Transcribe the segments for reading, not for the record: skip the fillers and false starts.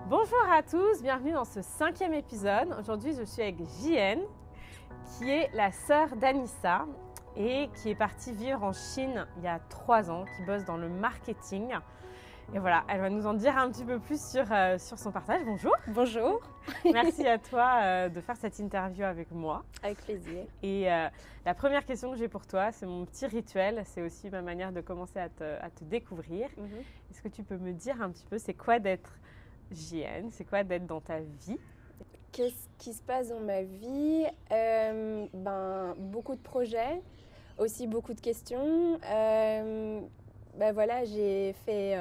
Bonjour à tous, bienvenue dans ce 5e épisode. Aujourd'hui, je suis avec JN, qui est la sœur d'Anissa et qui est partie vivre en Chine il y a 3 ans, qui bosse dans le marketing. Et voilà, elle va nous en dire un petit peu plus sur son partage. Bonjour. Bonjour. Merci à toi de faire cette interview avec moi. Avec plaisir. Et la première question que j'ai pour toi, c'est mon petit rituel. C'est aussi ma manière de commencer à te découvrir. Est-ce que tu peux me dire un petit peu, c'est quoi d'être JN? C'est quoi d'être dans ta vie? Qu'est-ce qui se passe dans ma vie? Beaucoup de projets, aussi beaucoup de questions. Voilà, j'ai fait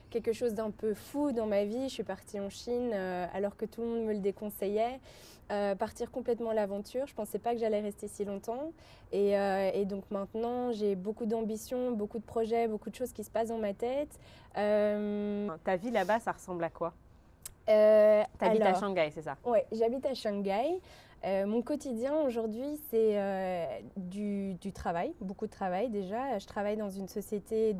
quelque chose d'un peu fou dans ma vie. Je suis partie en Chine alors que tout le monde me le déconseillait. Partir complètement à l'aventure. Je ne pensais pas que j'allais rester si longtemps. Et donc maintenant, j'ai beaucoup d'ambition, beaucoup de projets, beaucoup de choses qui se passent dans ma tête. Ta vie là-bas, ça ressemble à quoi? T'habites à Shanghai, c'est ça? Oui, j'habite à Shanghai. Mon quotidien aujourd'hui, c'est du travail, beaucoup de travail déjà. Je travaille dans une société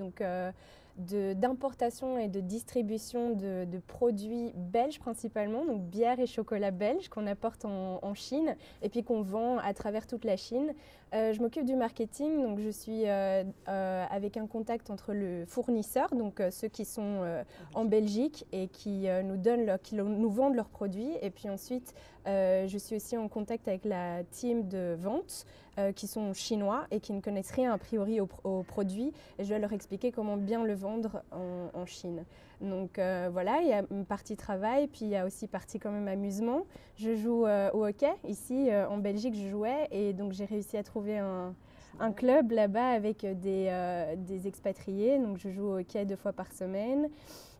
d'importation et de distribution de produits belges principalement, donc bière et chocolat belge qu'on apporte en Chine et puis qu'on vend à travers toute la Chine. Je m'occupe du marketing, donc je suis avec un contact entre le fournisseur, donc ceux qui sont en Belgique et qui nous vendent leurs produits, et puis ensuite je suis aussi en contact avec la team de vente qui sont chinois et qui ne connaissent rien a priori aux produits, et je dois leur expliquer comment bien le vendre en Chine. Donc voilà, il y a une partie travail, puis il y a aussi partie quand même amusement. Je joue au hockey, ici en Belgique je jouais, et donc j'ai réussi à trouver un club là-bas avec des expatriés, donc je joue au hockey 2 fois par semaine.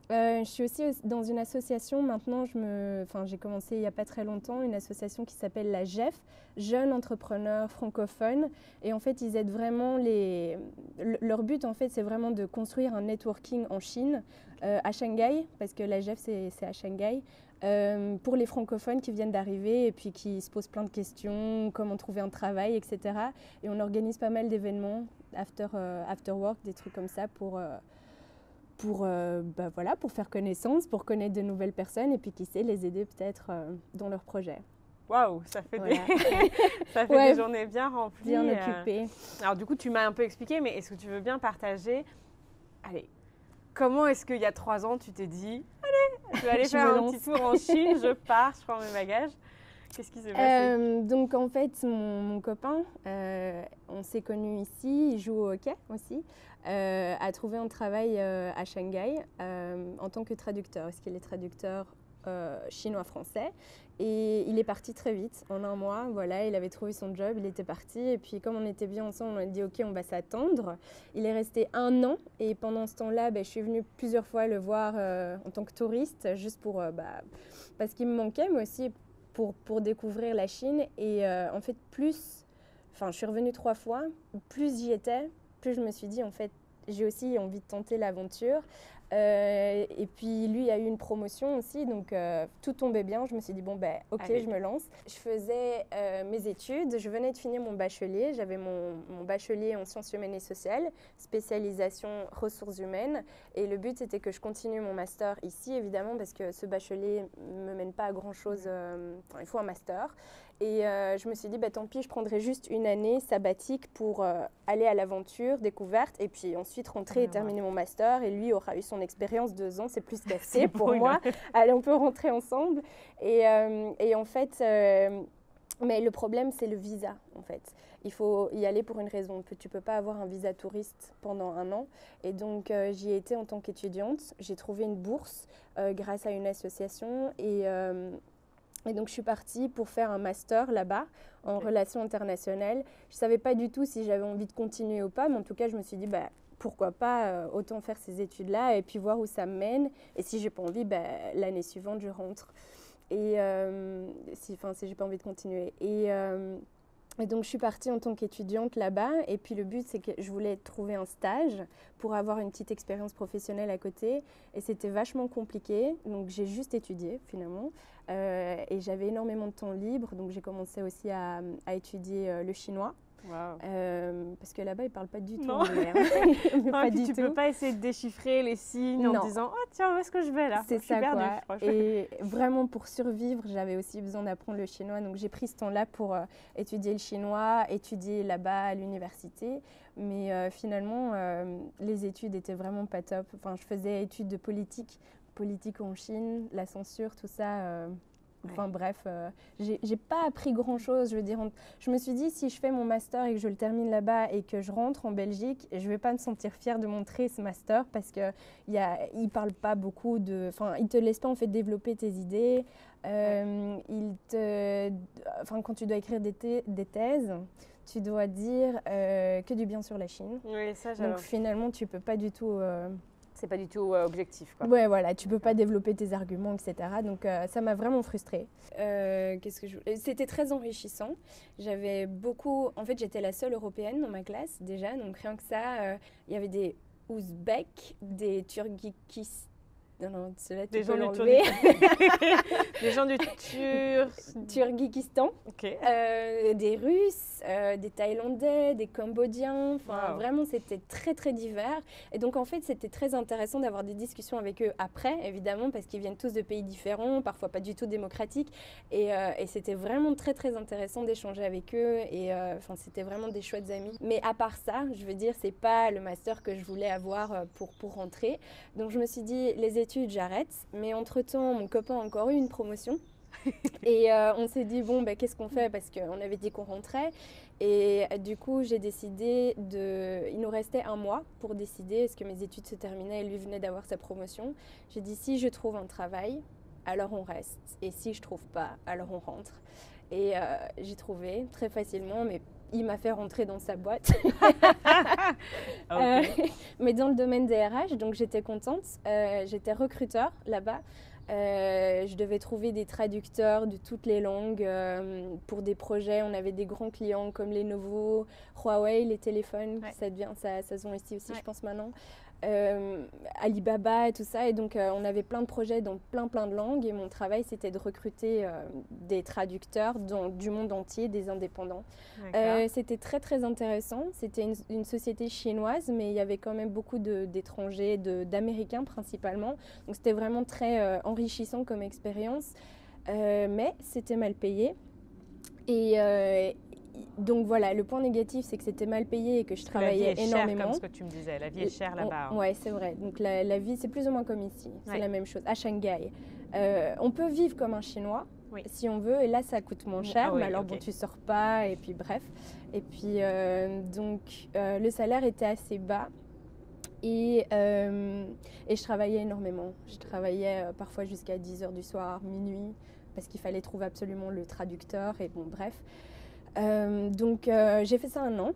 Je suis aussi dans une association maintenant, j'ai commencé il n'y a pas très longtemps, une association qui s'appelle la GEF, Jeunes Entrepreneurs Francophones, et en fait ils aident vraiment leur but en fait c'est vraiment de construire un networking en Chine, à Shanghai, parce que la GEF c'est à Shanghai, pour les francophones qui viennent d'arriver et puis qui se posent plein de questions, comment trouver un travail, etc. Et on organise pas mal d'événements, after work, des trucs comme ça pour faire connaissance, pour connaître de nouvelles personnes et puis qui sait les aider peut-être dans leurs projets. Waouh, ça fait des journées bien remplies. Bien occupées. Alors du coup, tu m'as un peu expliqué, mais est-ce que tu veux bien partager, comment est-ce qu'il y a 3 ans, tu t'es dit, allez, je vais aller faire un petit tour en Chine, je pars, je prends mes bagages. Qu'est-ce qui s'est passé? Donc en fait, mon copain, on s'est connus ici, il joue au hockey aussi, a trouvé un travail à Shanghai en tant que traducteur, parce qu'il est traducteur chinois-français. Et il est parti très vite, en 1 mois, voilà, il avait trouvé son job, il était parti. Et puis comme on était bien ensemble, on a dit ok, on va s'attendre. Il est resté 1 an, et pendant ce temps-là, je suis venue plusieurs fois le voir en tant que touriste, juste parce qu'il me manquait, mais aussi pour découvrir la Chine. Et en fait, je suis revenue 3 fois, plus j'y étais, plus je me suis dit, en fait, j'ai aussi envie de tenter l'aventure. Et puis lui a eu une promotion aussi, donc tout tombait bien. Je me suis dit, je me lance. Je faisais mes études, je venais de finir mon bachelier. J'avais mon bachelier en sciences humaines et sociales, spécialisation ressources humaines. Et le but, c'était que je continue mon master ici, évidemment, parce que ce bachelier ne me mène pas à grand-chose. Il faut un master. Et je me suis dit, tant pis, je prendrai juste 1 année sabbatique pour aller à l'aventure, découverte, et puis ensuite rentrer et terminer mon master. Et lui aura eu son expérience 2 ans, c'est plus qu'assez pour moi. Allez, on peut rentrer ensemble. Et en fait, mais le problème, c'est le visa, en fait. Il faut y aller pour une raison. Tu ne peux pas avoir un visa touriste pendant 1 an. Et donc, j'y ai été en tant qu'étudiante. J'ai trouvé une bourse grâce à une association. Et donc, je suis partie pour faire un master là-bas en relations internationales. Je ne savais pas du tout si j'avais envie de continuer ou pas, mais en tout cas, je me suis dit, pourquoi pas, autant faire ces études-là et puis voir où ça me mène. Et si je n'ai pas envie, l'année suivante, je rentre. Et si je n'ai pas envie de continuer. Et donc, je suis partie en tant qu'étudiante là-bas. Et puis, le but, c'est que je voulais trouver un stage pour avoir une petite expérience professionnelle à côté. Et c'était vachement compliqué. Donc, j'ai juste étudié, finalement. Et j'avais énormément de temps libre. Donc, j'ai commencé aussi à étudier le chinois. Wow. Parce que là-bas, ils ne parlent pas du tout Non. anglais. Hein. Non, Pas et puis du tu tout. peux pas essayer de déchiffrer les signes Non. en disant oh tiens où est-ce que je vais là. C'est Je suis ça, perdue, quoi. franchement. Et vraiment, pour survivre, j'avais aussi besoin d'apprendre le chinois. Donc, j'ai pris ce temps-là pour étudier le chinois, étudier là-bas à l'université. Mais finalement, les études étaient vraiment pas top. Enfin, je faisais études de politique en Chine, la censure, tout ça. Enfin bref, j'ai pas appris grand-chose. Je veux dire, je me suis dit, si je fais mon master et que je le termine là-bas et que je rentre en Belgique, je vais pas me sentir fière de montrer ce master parce qu'ils parlent pas beaucoup de... Enfin, ils te laissent pas en fait développer tes idées. Quand tu dois écrire des thèses, tu dois dire que du bien sur la Chine. Oui, ça Donc finalement, tu peux pas du tout... c'est pas du tout objectif, quoi. Ouais, voilà, tu peux pas développer tes arguments, etc. Donc ça m'a vraiment frustrée. C'était très enrichissant. J'avais beaucoup... En fait, j'étais la seule européenne dans ma classe déjà. Donc rien que ça, il y avait des Ouzbeks, des Turkikistes. Non, cela tu peux l'enlever. Des gens du Turkikistan, Okay. Des Russes, des Thaïlandais, des Cambodgiens. Enfin, Wow. vraiment, c'était très, très divers. Et donc, en fait, c'était très intéressant d'avoir des discussions avec eux après, évidemment, parce qu'ils viennent tous de pays différents, parfois pas du tout démocratiques. Et c'était vraiment très, très intéressant d'échanger avec eux. Et c'était vraiment des chouettes amis. Mais à part ça, je veux dire, c'est pas le master que je voulais avoir pour rentrer. Donc, je me suis dit, les études, j'arrête. Mais entre-temps, mon copain a encore eu une promotion. Et on s'est dit, bon, qu'est-ce qu'on fait? Parce qu'on avait dit qu'on rentrait. Et du coup, j'ai décidé Il nous restait un mois pour décider, est-ce que mes études se terminaient et lui venait d'avoir sa promotion. J'ai dit, si je trouve un travail, alors on reste. Et si je trouve pas, alors on rentre. Et j'ai trouvé très facilement, mais il m'a fait rentrer dans sa boîte. Mais dans le domaine des RH, donc j'étais contente. J'étais recruteur là-bas. Je devais trouver des traducteurs de toutes les langues pour des projets. On avait des grands clients comme Lenovo, Huawei, les téléphones, ça se vend ici aussi, je pense maintenant. Alibaba et tout ça. Et donc, on avait plein de projets dans plein de langues. Et mon travail, c'était de recruter des traducteurs du monde entier, des indépendants. C'était très, très intéressant. C'était une société chinoise, mais il y avait quand même beaucoup d'étrangers, d'Américains principalement. Donc, c'était vraiment très enrichissant comme expérience. Mais c'était mal payé. Et donc voilà, le point négatif, c'est que c'était mal payé et que je travaillais énormément. La vie est chère, comme ce que tu me disais. La vie est chère là-bas. Hein. Ouais, c'est vrai. Donc la vie, c'est plus ou moins comme ici. C'est la même chose. À Shanghai, on peut vivre comme un Chinois si on veut. Et là, ça coûte moins cher. Mais alors, bon, tu sors pas. Et puis, bref. Et puis, le salaire était assez bas. Et je travaillais énormément. Je travaillais parfois jusqu'à 10h du soir, minuit, parce qu'il fallait trouver absolument le traducteur. Et bon, bref. Donc j'ai fait ça 1 an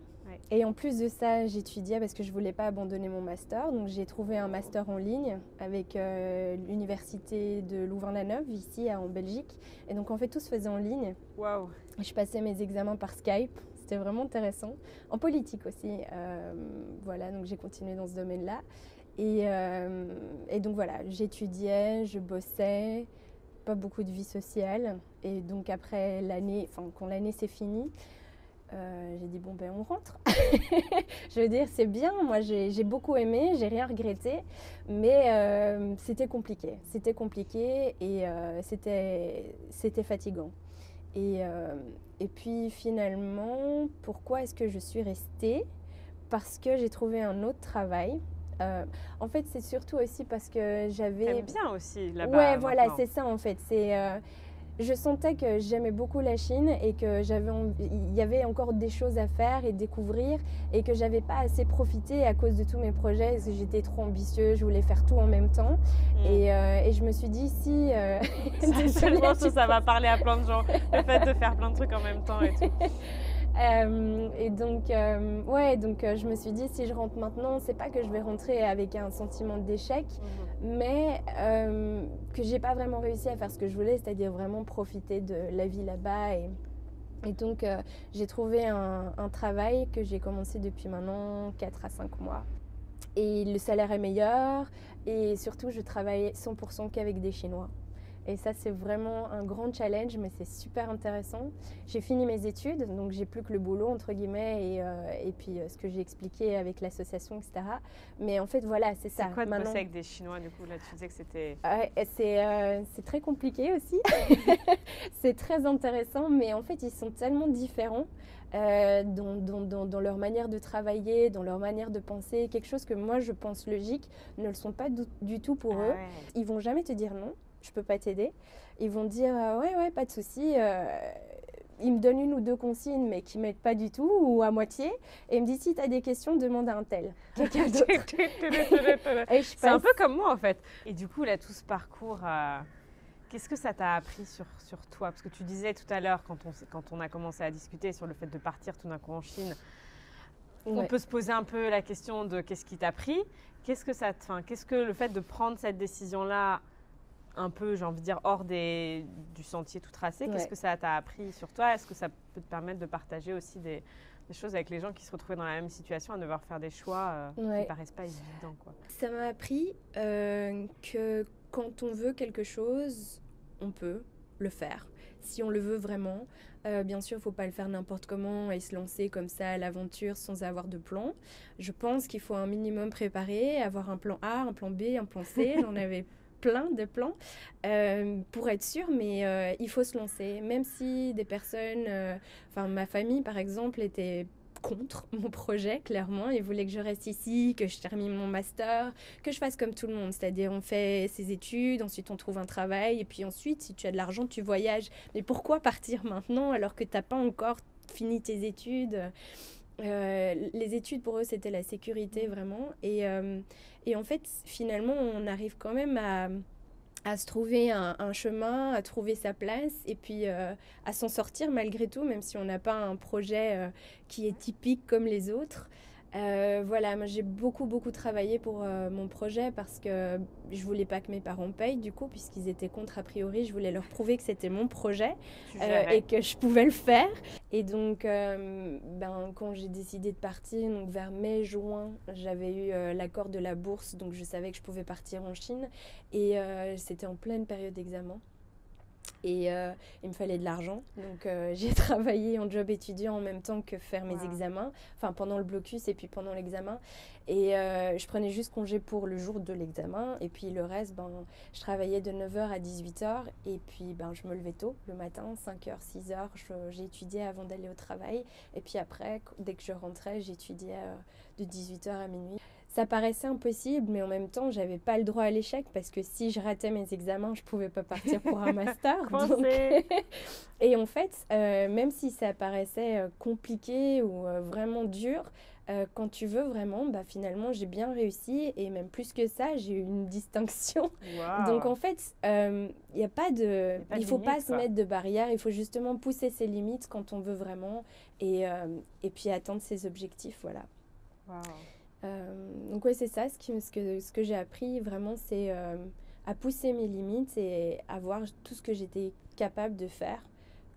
et en plus de ça j'étudiais parce que je voulais pas abandonner mon master, donc j'ai trouvé un master en ligne avec l'université de Louvain-la-Neuve ici en Belgique, et donc en fait tout se faisait en ligne. Wow. Je passais mes examens par Skype, c'était vraiment intéressant, en politique aussi. Voilà, donc j'ai continué dans ce domaine-là et donc voilà, j'étudiais, je bossais, pas beaucoup de vie sociale, et donc après l'année, quand l'année s'est finie, j'ai dit bon on rentre. Je veux dire, c'est bien, moi j'ai beaucoup aimé, j'ai rien regretté, mais c'était compliqué et c'était fatigant. Et puis finalement, pourquoi est-ce que je suis restée? Parce que j'ai trouvé un autre travail. En fait, c'est surtout aussi parce que j'avais... T'aimes bien aussi là-bas. Ouais, voilà, c'est ça en fait. Je sentais que j'aimais beaucoup la Chine et que il y avait encore des choses à faire et découvrir, et que j'avais pas assez profité à cause de tous mes projets, parce que j'étais trop ambitieuse, je voulais faire tout en même temps. Et je me suis dit, si... je pense que ça va parler à plein de gens, le fait de faire plein de trucs en même temps et tout. Et donc, je me suis dit, si je rentre maintenant, c'est pas que je vais rentrer avec un sentiment d'échec, mais que j'ai pas vraiment réussi à faire ce que je voulais, c'est-à-dire vraiment profiter de la vie là-bas. Et donc, j'ai trouvé un travail que j'ai commencé depuis maintenant 4 à 5 mois. Et le salaire est meilleur, et surtout, je travaille 100% qu'avec des Chinois. Et ça, c'est vraiment un grand challenge, mais c'est super intéressant. J'ai fini mes études, donc j'ai plus que le boulot, entre guillemets, et puis ce que j'ai expliqué avec l'association, etc. Mais en fait, voilà, c'est ça. C'est quoi de bosser avec des Chinois, du coup? Là, tu disais que c'était... C'est très compliqué aussi. C'est très intéressant, mais en fait, ils sont tellement différents dans leur manière de travailler, dans leur manière de penser. Quelque chose que moi, je pense logique, ne le sont pas du tout pour eux. Ouais. Ils vont jamais te dire non, je peux pas t'aider. Ils vont dire ouais, pas de souci. Ils me donnent 1 ou 2 consignes, mais qui m'aident pas du tout, ou à moitié. Et ils me disent, si tu as des questions, demande à un tel, quelqu'un d'autre. C'est un peu comme moi, en fait. Et du coup, là, tout ce parcours, qu'est-ce que ça t'a appris sur toi? Parce que tu disais tout à l'heure, quand on a commencé à discuter sur le fait de partir tout d'un coup en Chine, on peut se poser un peu la question de qu'est-ce qui t'a pris? Qu'est-ce que le fait de prendre cette décision-là, un peu, j'ai envie de dire, hors du sentier tout tracé, qu'est-ce que ça t'a appris sur toi? Est-ce que ça peut te permettre de partager aussi des choses avec les gens qui se retrouvaient dans la même situation, à devoir faire des choix qui ne paraissent pas évidents, quoi? Ça m'a appris que quand on veut quelque chose, on peut le faire. Si on le veut vraiment, bien sûr, il ne faut pas le faire n'importe comment et se lancer comme ça à l'aventure sans avoir de plan. Je pense qu'il faut un minimum préparer, avoir un plan A, un plan B, un plan C. J'en avais plein de plans pour être sûr, mais il faut se lancer. Même si des personnes, ma famille par exemple, était contre mon projet, clairement. Ils voulaient que je reste ici, que je termine mon master, que je fasse comme tout le monde. C'est-à-dire, on fait ses études, ensuite on trouve un travail, et puis ensuite, si tu as de l'argent, tu voyages. Mais pourquoi partir maintenant alors que tu n'as pas encore fini tes études? Les études, pour eux, c'était la sécurité, vraiment. Et en fait, finalement, on arrive quand même à se trouver un chemin, à trouver sa place et puis à s'en sortir malgré tout, même si on n'a pas un projet qui est typique comme les autres. Voilà, moi j'ai beaucoup travaillé pour mon projet parce que je voulais pas que mes parents payent du coup, puisqu'ils étaient contre a priori. Je voulais leur prouver que c'était mon projet et que je pouvais le faire. Et donc quand j'ai décidé de partir, donc vers mai-juin, j'avais eu l'accord de la bourse, donc je savais que je pouvais partir en Chine et c'était en pleine période d'examen. Et il me fallait de l'argent, donc j'ai travaillé en job étudiant en même temps que faire mes examens, enfin pendant le blocus et puis pendant l'examen. Et je prenais juste congé pour le jour de l'examen et puis le reste, je travaillais de 9h à 18h et puis je me levais tôt le matin, 5h, 6h, j'ai étudié avant d'aller au travail et puis après, dès que je rentrais, j'étudiais de 18h à minuit. Ça paraissait impossible, mais en même temps, j'avais pas le droit à l'échec parce que si je ratais mes examens, je pouvais pas partir pour un master. Donc... Et en fait, même si ça paraissait compliqué ou vraiment dur, quand tu veux vraiment, finalement, j'ai bien réussi et même plus que ça, j'ai eu une distinction. Wow. Donc en fait, il faut pas se mettre de barrière, il faut justement pousser ses limites quand on veut vraiment et puis atteindre ses objectifs, voilà. Wow. Donc ouais, c'est ça, ce que j'ai appris vraiment, c'est à pousser mes limites et à voir tout ce que j'étais capable de faire,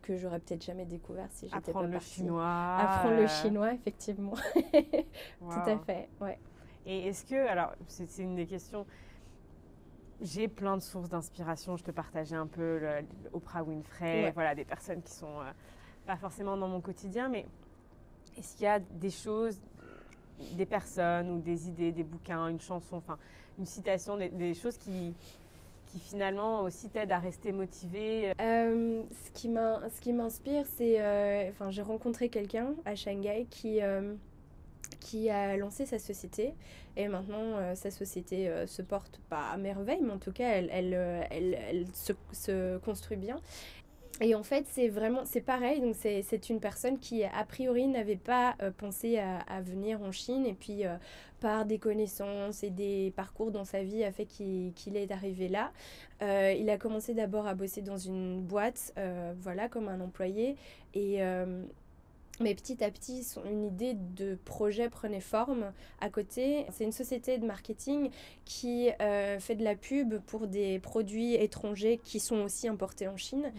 que j'aurais peut-être jamais découvert si j'étais pas partie. Apprendre le chinois. Apprendre le chinois, effectivement. Wow. Tout à fait, ouais. Et est-ce que, alors c'est une des questions, j'ai plein de sources d'inspiration, je te partageais un peu Oprah Winfrey, voilà, des personnes qui sont pas forcément dans mon quotidien, mais est-ce qu'il y a des choses, des personnes ou des idées, des bouquins, une chanson, enfin une citation, des choses qui finalement aussi t'aident à rester motivé? Ce qui m'inspire, c'est... j'ai rencontré quelqu'un à Shanghai qui a lancé sa société et maintenant sa société se porte pas à merveille, mais en tout cas elle se construit bien. Et en fait, c'est pareil, donc c'est une personne qui, a priori, n'avait pas pensé à venir en Chine. Et puis, par des connaissances et des parcours dans sa vie, a fait qu'il est arrivé là. Il a commencé d'abord à bosser dans une boîte, comme un employé. Mais petit à petit, une idée de projet prenait forme à côté. C'est une société de marketing qui fait de la pub pour des produits étrangers qui sont aussi importés en Chine.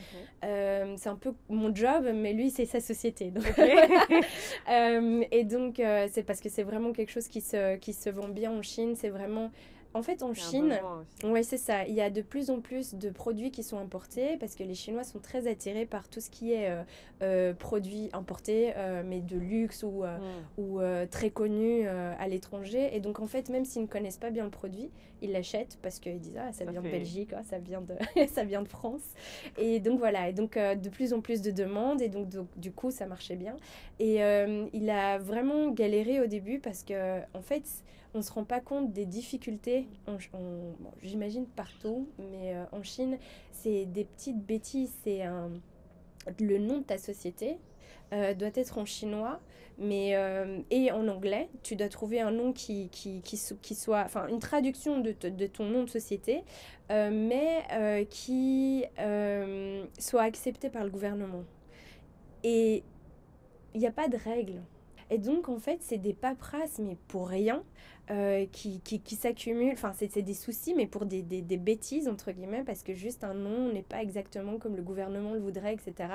Okay. C'est un peu mon job, mais lui, c'est sa société. Donc, et donc, c'est parce que c'est vraiment quelque chose qui se vend bien en Chine. C'est vraiment En fait, en C'est un Chine, besoin aussi. ouais, c'est ça. Il y a de plus en plus de produits qui sont importés parce que les Chinois sont très attirés par tout ce qui est produits importés, mais de luxe ou très connus à l'étranger. Et donc, en fait, même s'ils ne connaissent pas bien le produit, ils l'achètent parce qu'ils disent ah, ça vient de Belgique, ah, ça vient de, ça vient de France. Et donc, voilà. Et donc, de plus en plus de demandes. Et donc du coup, ça marchait bien. Et il a vraiment galéré au début parce que, en fait, on ne se rend pas compte des difficultés, bon, j'imagine partout, mais en Chine, c'est des petites bêtises. Le nom de ta société doit être en chinois et en anglais. Tu dois trouver un nom qui soit, enfin, une traduction de ton nom de société, mais qui soit accepté par le gouvernement. Et il n'y a pas de règles. Et donc, en fait, c'est des paperasses, mais pour rien, qui s'accumulent. Enfin, c'est des soucis, mais pour des bêtises, entre guillemets, parce que juste un nom n'est pas exactement comme le gouvernement le voudrait, etc.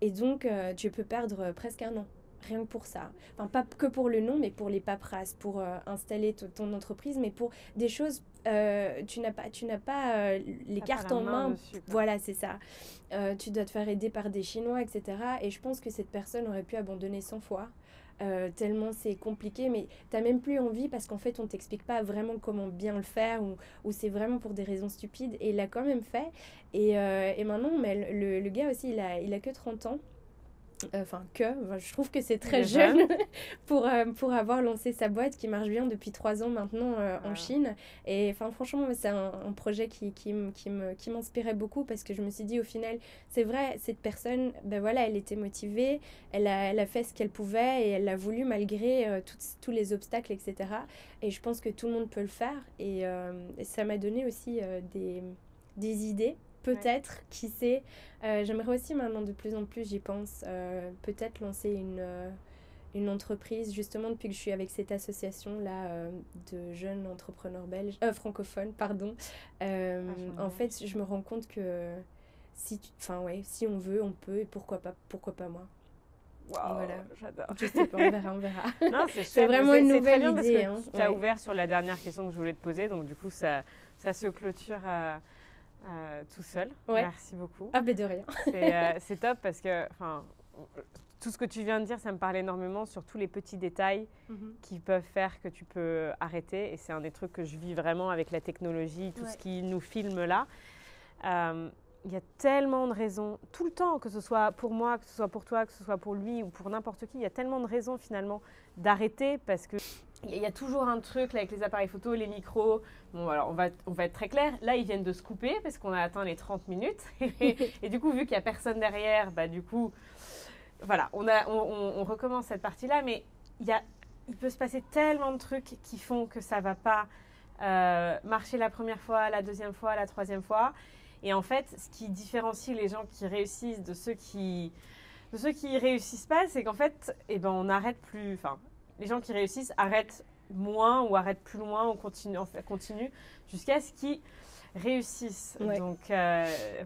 Et donc, tu peux perdre presque un an. Rien que pour ça. Enfin, pas que pour le nom, mais pour les paperasses, pour installer ton entreprise, mais pour des choses, tu n'as pas les cartes en main. Dessus, voilà, c'est ça. Tu dois te faire aider par des Chinois, etc. Et je pense que cette personne aurait pu abandonner 100 fois. Tellement c'est compliqué, mais t'as même plus envie parce qu'en fait on t'explique pas vraiment comment bien le faire ou c'est vraiment pour des raisons stupides et il l'a quand même fait et maintenant mais le gars aussi il a que 30 ans. Je trouve que c'est très jeune pour avoir lancé sa boîte qui marche bien depuis 3 ans maintenant en Chine. Et franchement, c'est un projet qui m'inspirait beaucoup parce que je me suis dit au final, c'est vrai, cette personne, ben voilà, elle était motivée, elle a fait ce qu'elle pouvait et elle l'a voulu malgré tous les obstacles, etc. Et je pense que tout le monde peut le faire. Et ça m'a donné aussi des idées. Peut-être, qui sait. J'aimerais aussi maintenant, de plus en plus, j'y pense, peut-être lancer une entreprise, justement depuis que je suis avec cette association-là de jeunes entrepreneurs belges, francophones, pardon. En fait, je me rends compte que si on veut, on peut, et pourquoi pas moi. Wow, voilà. J'adore. Je sais pas, on verra. Non, c'est vraiment une nouvelle idée. Tu as ouvert sur la dernière question que je voulais te poser, donc du coup, ça se clôture tout seul. Ouais. Merci beaucoup. Ah, ben de rien. C'est top parce que tout ce que tu viens de dire, ça me parle énormément sur tous les petits détails qui peuvent faire que tu peux arrêter. Et c'est un des trucs que je vis vraiment avec la technologie, tout ce qui nous filme là. Il y a tellement de raisons, tout le temps, que ce soit pour moi, que ce soit pour toi, que ce soit pour lui ou pour n'importe qui, il y a tellement de raisons finalement d'arrêter parce que il y a toujours un truc là, avec les appareils photo, les micros. Bon, alors on va être très clair. Là, ils viennent de se couper parce qu'on a atteint les 30 minutes. Et du coup, vu qu'il n'y a personne derrière, bah, du coup, voilà, on recommence cette partie-là. Mais il peut se passer tellement de trucs qui font que ça ne va pas marcher la première fois, la deuxième fois, la troisième fois. Et en fait, ce qui différencie les gens qui réussissent de ceux qui réussissent pas, c'est qu'en fait, on n'arrête plus. Enfin, les gens qui réussissent arrêtent moins ou arrêtent plus loin ou continuent jusqu'à ce qu'ils réussissent. Ouais. Donc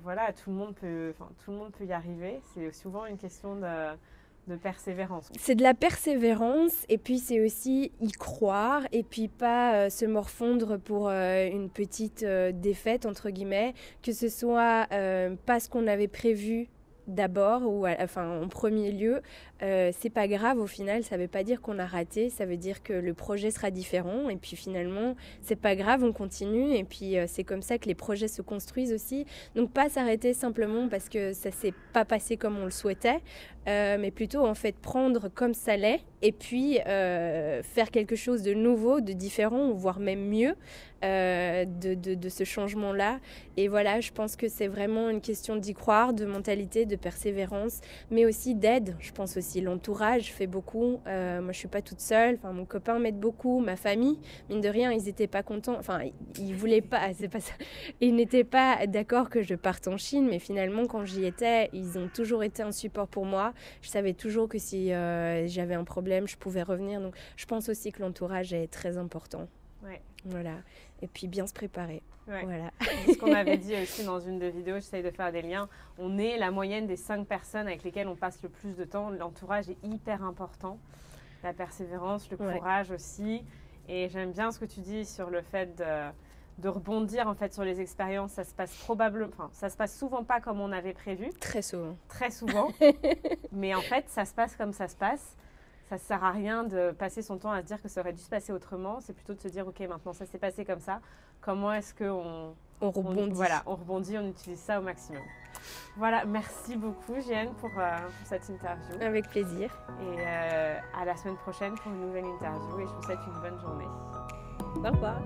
voilà, tout le monde peut y arriver. C'est souvent une question de persévérance. C'est de la persévérance et puis c'est aussi y croire et puis pas se morfondre pour une petite défaite entre guillemets, que ce soit pas ce qu'on avait prévu d'abord ou en premier lieu, c'est pas grave au final, ça veut pas dire qu'on a raté, ça veut dire que le projet sera différent et puis finalement c'est pas grave, on continue et puis c'est comme ça que les projets se construisent aussi. Donc pas s'arrêter simplement parce que ça s'est pas passé comme on le souhaitait, mais plutôt en fait prendre comme ça l'est et puis faire quelque chose de nouveau, de différent, voire même mieux de ce changement-là. Et voilà, je pense que c'est vraiment une question d'y croire, de mentalité, de persévérance, mais aussi d'aide. Je pense aussi l'entourage fait beaucoup. Moi, je suis pas toute seule. Enfin, mon copain m'aide beaucoup, ma famille. Mine de rien, ils n'étaient pas contents. Enfin, ils voulaient pas. C'est pas ça. Ils n'étaient pas d'accord que je parte en Chine, mais finalement, quand j'y étais, ils ont toujours été un support pour moi. Je savais toujours que si j'avais un problème, je pouvais revenir. Donc, je pense aussi que l'entourage est très important. Ouais. Voilà. Et puis bien se préparer. Ouais. Voilà. C'est ce qu'on avait dit aussi dans une des vidéos, j'essaye de faire des liens. On est la moyenne des 5 personnes avec lesquelles on passe le plus de temps. L'entourage est hyper important. La persévérance, le courage aussi. Et j'aime bien ce que tu dis sur le fait de rebondir en fait sur les expériences. Ça se passe ça se passe souvent pas comme on avait prévu. Très souvent. Très souvent. Mais en fait, ça se passe comme ça se passe. Ça ne sert à rien de passer son temps à se dire que ça aurait dû se passer autrement. C'est plutôt de se dire, OK, maintenant ça s'est passé comme ça. Comment est-ce qu'on rebondit. Voilà, on rebondit, on utilise ça au maximum. Voilà, merci beaucoup, Jeanne, pour cette interview. Avec plaisir. Et à la semaine prochaine pour une nouvelle interview. Et je vous souhaite une bonne journée. Au revoir.